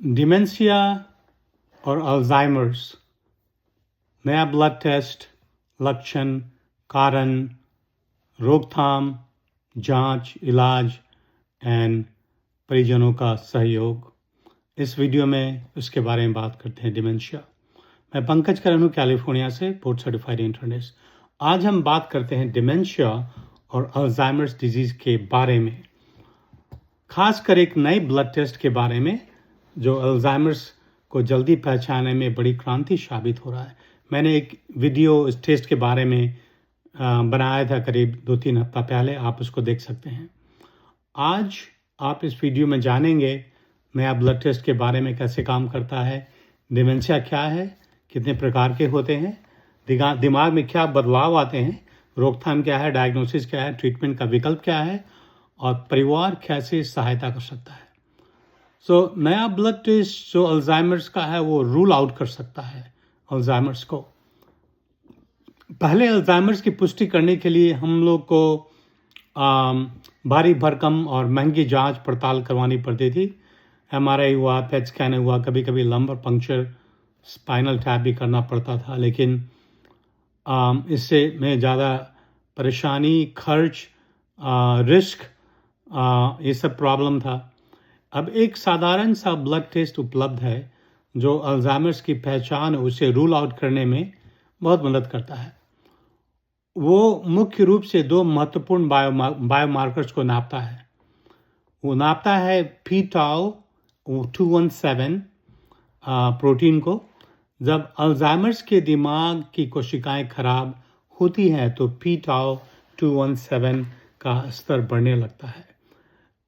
Dementia और Alzheimer's, नया blood test, लक्षण, कारण, रोकथाम, जांच, इलाज एंड परिजनों का सहयोग। इस वीडियो में उसके बारे में बात करते हैं। डिमेंशिया। मैं पंकज करण हूँ कैलिफोर्निया से, बोर्ड सर्टिफाइड इंटर्निस्ट। आज हम बात करते हैं डिमेंशिया और अल्जाइमर्स डिजीज़ के बारे में, खासकर एक नए ब्लड टेस्ट के बारे में जो अल्जाइमर्स को जल्दी पहचानने में बड़ी क्रांति साबित हो रहा है। मैंने एक वीडियो इस टेस्ट के बारे में बनाया था करीब 2-3 हफ्ता पहले, आप उसको देख सकते हैं। आज आप इस वीडियो में जानेंगे नया ब्लड टेस्ट के बारे में, कैसे काम करता है, डिमेंशिया क्या है, कितने प्रकार के होते हैं, दिमाग में क्या बदलाव आते हैं, रोकथाम क्या है, डायग्नोसिस क्या है, ट्रीटमेंट का विकल्प क्या है और परिवार कैसे सहायता कर सकता है। नया ब्लड टेस्ट जो अल्जाइमर्स का है वो रूल आउट कर सकता है अल्जाइमर्स को। पहले अल्जाइमर्स की पुष्टि करने के लिए हम लोग को भारी भरकम और महंगी जांच पड़ताल करवानी पड़ती थी। MRI हुआ, पेट स्कैन हुआ, कभी कभी लंबर पंक्चर, स्पाइनल टैप भी करना पड़ता था। लेकिन इससे में ज़्यादा परेशानी, खर्च, रिस्क, ये सब प्रॉब्लम था। अब एक साधारण सा ब्लड टेस्ट उपलब्ध है जो अल्जाइमर्स की पहचान, उसे रूल आउट करने में बहुत मदद करता है। वो मुख्य रूप से दो महत्वपूर्ण बायोमार्कर्स को नापता है। वो नापता है p-tau217 प्रोटीन को। जब अल्जाइमर्स के दिमाग की कोशिकाएं खराब होती हैं तो p-tau217 का स्तर बढ़ने लगता है।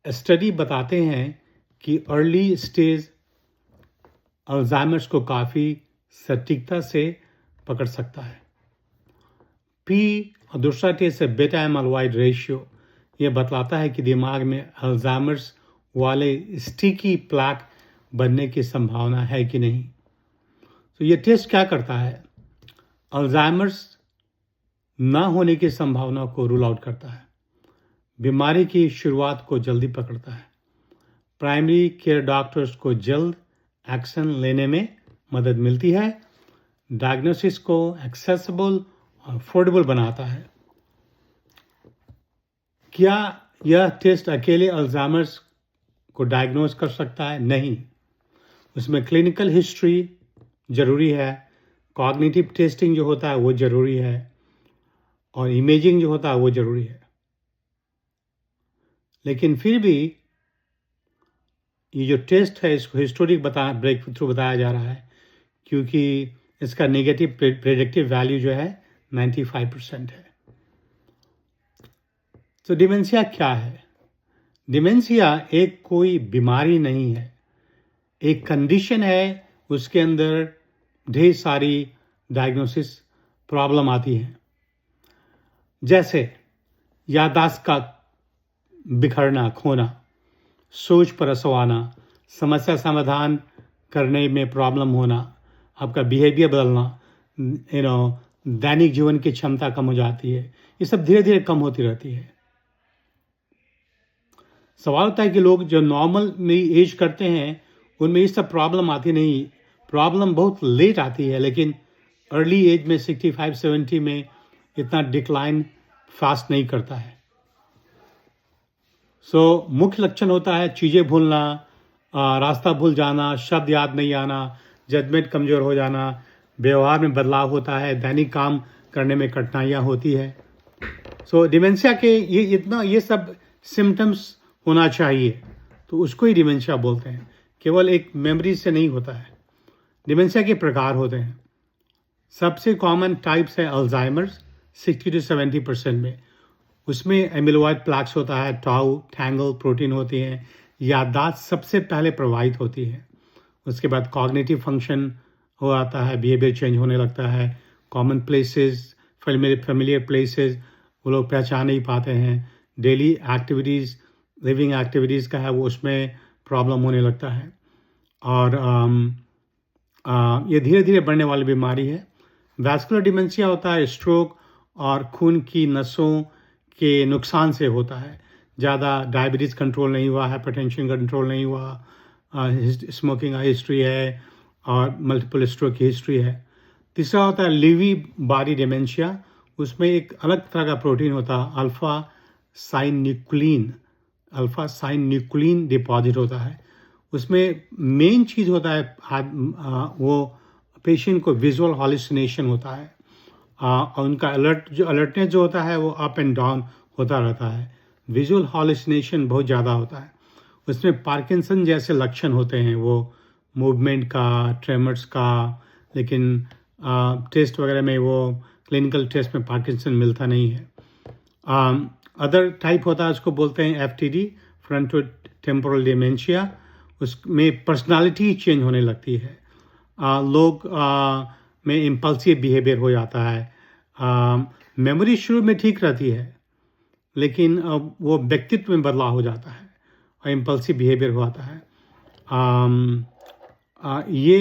स्टडी बताते हैं कि अर्ली स्टेज अल्जाइमर्स को काफ़ी सटीकता से पकड़ सकता है। P और दूसरा टेस्ट है बीटा एमाइलॉइड रेशियो। यह बतलाता है कि दिमाग में अल्जाइमर्स वाले स्टिकी प्लैक बनने की संभावना है कि नहीं। तो ये टेस्ट क्या करता है? अल्जाइमर्स ना होने की संभावना को रूल आउट करता है, बीमारी की शुरुआत को जल्दी पकड़ता है, प्राइमरी केयर डॉक्टर्स को जल्द एक्शन लेने में मदद मिलती है, डायग्नोसिस को एक्सेसिबल और अफोर्डेबल बनाता है। क्या यह टेस्ट अकेले अल्जाइमर्स को डायग्नोज कर सकता है? नहीं, उसमें क्लिनिकल हिस्ट्री ज़रूरी है, कॉग्निटिव टेस्टिंग जो होता है वो ज़रूरी है और इमेजिंग जो होता है वो ज़रूरी है। लेकिन फिर भी ये जो टेस्ट है इसको हिस्टोरिक ब्रेक थ्रू बताया जा रहा है, क्योंकि इसका नेगेटिव प्रेडिक्टिव वैल्यू जो है 95% है। तो डिमेंशिया क्या है? डिमेंशिया एक कोई बीमारी नहीं है, एक कंडीशन है। उसके अंदर ढेर सारी डायग्नोसिस प्रॉब्लम आती है, जैसे याददाश्त का बिखरना, खोना, सोच पर असर आना, समस्या समाधान करने में प्रॉब्लम होना, आपका बिहेवियर बदलना, दैनिक जीवन की क्षमता कम हो जाती है। ये सब धीरे धीरे कम होती रहती है। सवाल होता है कि लोग जो नॉर्मल में एज करते हैं उनमें ये सब प्रॉब्लम आती नहीं। प्रॉब्लम बहुत लेट आती है, लेकिन अर्ली एज में 65-70 में इतना डिक्लाइन फास्ट नहीं करता है। मुख्य लक्षण होता है चीज़ें भूलना, रास्ता भूल जाना, शब्द याद नहीं आना, जजमेंट कमज़ोर हो जाना, व्यवहार में बदलाव होता है, दैनिक काम करने में कठिनाइयाँ होती है। डिमेंशिया के ये सब सिम्टम्स होना चाहिए, तो उसको ही डिमेंशिया बोलते हैं। केवल एक मेमोरी से नहीं होता है। डिमेंशिया के प्रकार होते हैं। सबसे कॉमन टाइप्स है अल्जाइमर्स 60-70% में। उसमें एमिलोइड प्लैक्स होता है, टाउ, टैंगल प्रोटीन होती हैं, याददाश्त सबसे पहले प्रभावित होती है। उसके बाद कॉग्निटिव फंक्शन हो आता है, बिहेवियर चेंज होने लगता है, कॉमन प्लेसेस, फेमिलियर प्लेसेस वो लोग पहचान नहीं पाते हैं, डेली एक्टिविटीज़, लिविंग एक्टिविटीज़ का है वो उसमें प्रॉब्लम होने लगता है। और ये धीरे धीरे बढ़ने वाली बीमारी है। वैस्कुलर डिमेंशिया होता है, स्ट्रोक और खून की नसों के नुकसान से होता है। ज़्यादा डायबिटीज़ कंट्रोल नहीं हुआ, हाइपरटेंशन कंट्रोल नहीं हुआ, स्मोकिंग का हिस्ट्री है और मल्टीपल स्ट्रोक की हिस्ट्री है। तीसरा होता है लीवी बारी डिमेंशिया, उसमें एक अलग तरह का प्रोटीन होता है अल्फा साइन्यूक्लिन डिपॉजिट होता है। उसमें मेन चीज़ होता है वो पेशेंट को विजुअल हॉल्यूसिनेशन होता है और उनका अलर्टनेस जो होता है वो अप एंड डाउन होता रहता है। विजुअल हॉल्यूसिनेशन बहुत ज़्यादा होता है। उसमें पार्किंसन जैसे लक्षण होते हैं, वो मूवमेंट का, ट्रेमर्स का, लेकिन टेस्ट वगैरह में वो क्लिनिकल टेस्ट में पार्किंसन मिलता नहीं है। अदर टाइप होता है, उसको बोलते हैं FTD, फ्रंटो टेम्पोरल डिमेंशिया। उसमें पर्सनालिटी चेंज होने लगती है, लोग में इम्पल्सिव बिहेवियर हो जाता है। मेमोरी शुरू में ठीक रहती है लेकिन वो व्यक्तित्व में बदलाव हो जाता है और इम्पल्सिव बिहेवियर हो जाता है। ये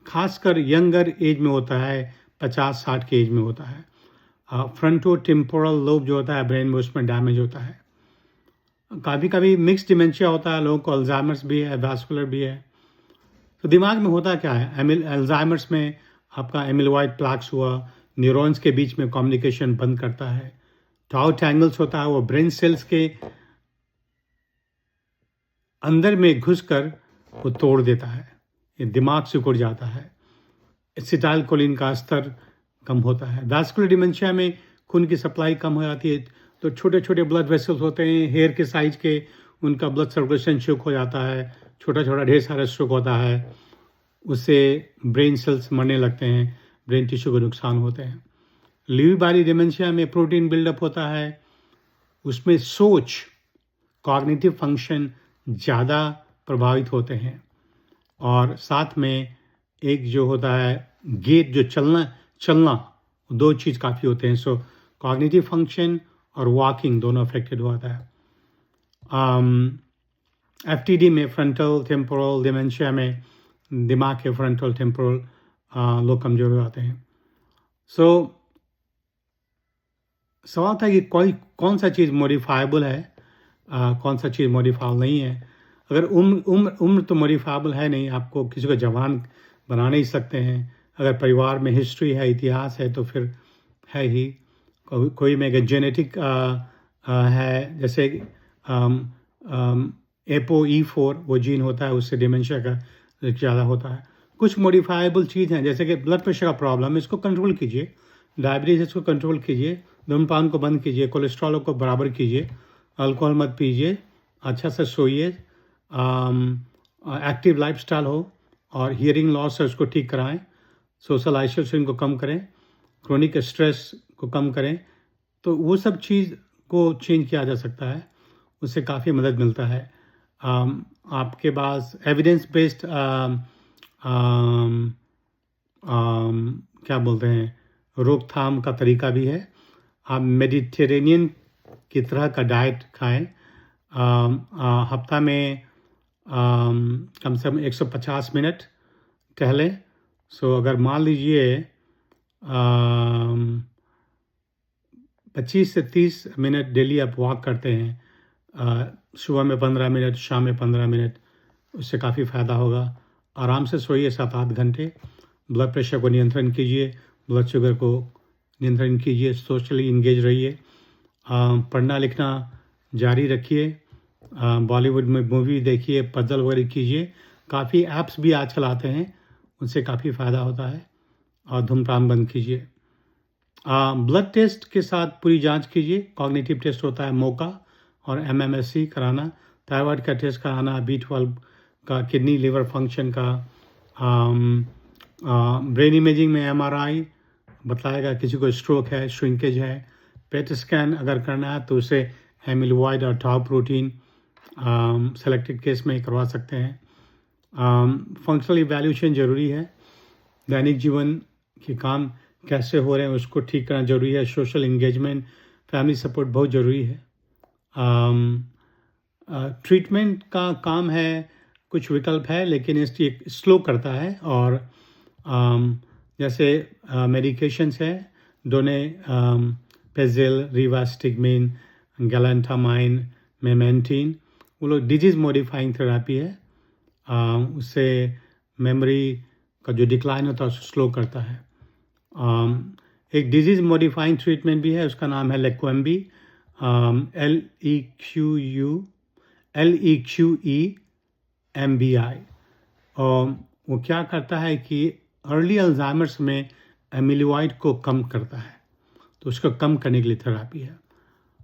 खासकर यंगर एज में होता है, 50-60 के एज में होता है। फ्रंटो टेम्पोरल लोब जो होता है ब्रेन में, उसमें डैमेज होता है। कभी कभी मिक्स डिमेंशिया होता है, लोगों को अल्जाइमर्स भी है, वैस्कुलर भी है। तो दिमाग में होता क्या है, अल्जाइमर्स में आपका एमिलॉइड प्लैक्स हुआ, न्यूरॉन्स के बीच में कम्युनिकेशन बंद करता है। टाउ टैंगल्स होता है, वो ब्रेन सेल्स के अंदर में घुसकर वो तोड़ देता है, ये दिमाग सिकुड़ जाता है। एसिटाइलकोलिन का स्तर कम होता है। वैस्कुलर डिमेंशिया में खून की सप्लाई कम हो जाती है, तो छोटे छोटे ब्लड वेसल्स होते हैं हेयर के साइज के, उनका ब्लड सर्कुलेशन शुक हो जाता है, छोटा छोटा ढेर सारा स्ट्रोक होता है, उससे ब्रेन सेल्स मरने लगते हैं, ब्रेन टिश्यू को नुकसान होते हैं। लीवी बारी डिमेंशिया में प्रोटीन बिल्डअप होता है, उसमें सोच, कॉग्निटिव फंक्शन ज़्यादा प्रभावित होते हैं और साथ में एक जो होता है गेट, जो चलना, दो चीज़ काफ़ी होते हैं। सो कॉग्निटिव फंक्शन और वॉकिंग दोनों अफेक्टेड होता है। FTD में फ्रंटल टेम्पोरल डिमेंशिया में दिमाग के फ्रंटल टेम्पोरल लोग कमज़ोर हो जाते हैं। सो सवाल था कि कौन सा चीज़ मॉडिफाइबल है, कौन सा चीज़ मॉडिफाइबल नहीं है। अगर उम्र तो मॉडिफाइबल है नहीं, आपको किसी को जवान बना नहीं सकते हैं। अगर परिवार में हिस्ट्री है, इतिहास है, तो फिर है ही। कोई में अगर जेनेटिक है, जैसे ApoE4 वो जीन होता है, उससे डिमेंशिया का ज़्यादा होता है। कुछ मॉडिफाइबल चीज़ हैं, जैसे कि ब्लड प्रेशर का प्रॉब्लम है, इसको कंट्रोल कीजिए। डायबिटीज़, इसको कंट्रोल कीजिए। धूम्रपान को बंद कीजिए, कोलेस्ट्रॉल को बराबर कीजिए, अल्कोहल मत पीजिए, अच्छा से सोइए, एक्टिव लाइफस्टाइल हो, और हियरिंग लॉस है उसको ठीक कराएं, सोशल आइसोलेशन को कम करें, क्रोनिक स्ट्रेस को कम करें। तो वो सब चीज़ को चेंज किया जा सकता है, उससे काफ़ी मदद मिलता है। आपके पास एविडेंस बेस्ड क्या बोलते हैं, रोकथाम का तरीका भी है। आप मेडिटेरेनियन की तरह का डाइट खाएं। हफ्ता में कम से कम 150 मिनट टहलें। सो अगर मान लीजिए 25 से 30 मिनट डेली आप वॉक करते हैं, सुबह में 15 मिनट, शाम में 15 मिनट, उससे काफ़ी फ़ायदा होगा। आराम से सोइए 7-8 घंटे। ब्लड प्रेशर को नियंत्रण कीजिए, ब्लड शुगर को नियंत्रण कीजिए, सोशली इंगेज रहिए, पढ़ना लिखना जारी रखिए, बॉलीवुड में मूवी देखिए, पजल वगैरह कीजिए। काफ़ी ऐप्स भी आजकल आते हैं, उनसे काफ़ी फ़ायदा होता है। और धूम्रपान बंद कीजिए। ब्लड टेस्ट के साथ पूरी जांच कीजिए। कॉग्निटिव टेस्ट होता है मोका और MMSE कराना, थायराइड का टेस्ट कराना, B12 का, किडनी लिवर फंक्शन का, ब्रेन इमेजिंग में MRI बताएगा किसी को स्ट्रोक है, श्रिंकेज है। पेट स्कैन अगर करना है तो उसे एमिलॉइड और टाउ प्रोटीन सेलेक्टेड केस में करवा सकते हैं। फंक्शनल इवैल्यूएशन ज़रूरी है। दैनिक जीवन के काम कैसे हो रहे हैं उसको ठीक करना ज़रूरी है। सोशल इंगेजमेंट, फैमिली सपोर्ट बहुत ज़रूरी है। ट्रीटमेंट का काम है, कुछ विकल्प है, लेकिन इसकी स्लो करता है। और जैसे मेडिकेशंस है, डोने पेजिल, रिवास्टिगमिन, गैलेंटामाइन, मेमेंटिन, वो लोग डिजीज़ मॉडिफाइंग थेरेपी है। उससे मेमोरी का जो डिक्लाइन होता है उसको स्लो करता है। एक डिजीज़ मॉडिफाइंग ट्रीटमेंट भी है, उसका नाम है लेक्वेम्बी, LEQEMBI। और वो क्या करता है कि अर्ली अल्जाइमर्स में एमिलोइड को कम करता है, तो उसको कम करने के लिए थेरापी है।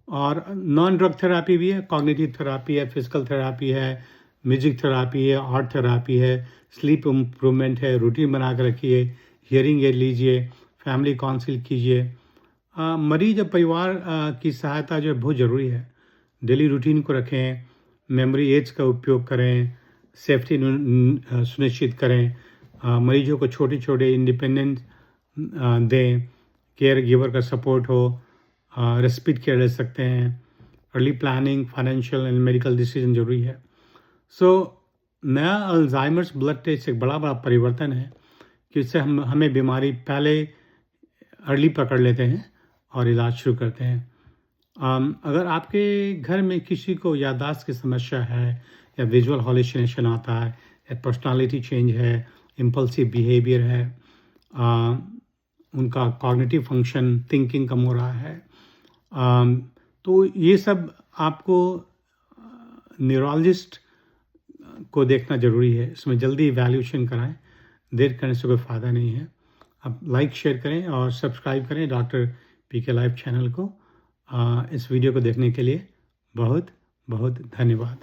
और नॉन ड्रग थेरापी भी है, कॉग्निटिव थेरापी है, फिजिकल थेरापी है, म्यूजिक थेरापी है, आर्ट थेरापी है, स्लीप इम्प्रूवमेंट है, रूटीन बना कर रखिए, हियरिंग एड लीजिए, फैमिली काउंसिल कीजिए। मरीज और परिवार की सहायता जो है बहुत ज़रूरी है। डेली रूटीन को रखें, मेमोरी एड्स का उपयोग करें, सेफ्टी सुनिश्चित करें, मरीजों को छोटे छोटे इंडिपेंडेंट दें, केयर गिवर का सपोर्ट हो, रेस्पिट केयर ले सकते हैं। Early planning, financial and medical decision जरूरी है। नया अल्जाइमर्स ब्लड टेस्ट एक बड़ा परिवर्तन है कि इससे हमें बीमारी पहले अर्ली पकड़ लेते हैं और इलाज शुरू करते हैं। अगर आपके घर में किसी को याददाश्त की समस्या है, या विजुअल हॉल्यूसिनेशन आता है, या पर्सनालिटी चेंज है, इम्पल्सिव बिहेवियर है, उनका कॉग्निटिव फंक्शन, थिंकिंग कम हो रहा है, तो ये सब आपको न्यूरोलॉजिस्ट को देखना ज़रूरी है। इसमें जल्दी इवैल्यूएशन कराएं, देर करने से कोई फ़ायदा नहीं है। आप लाइक शेयर करें और सब्सक्राइब करें डॉक्टर पीके लाइव चैनल को। इस वीडियो को देखने के लिए बहुत बहुत धन्यवाद।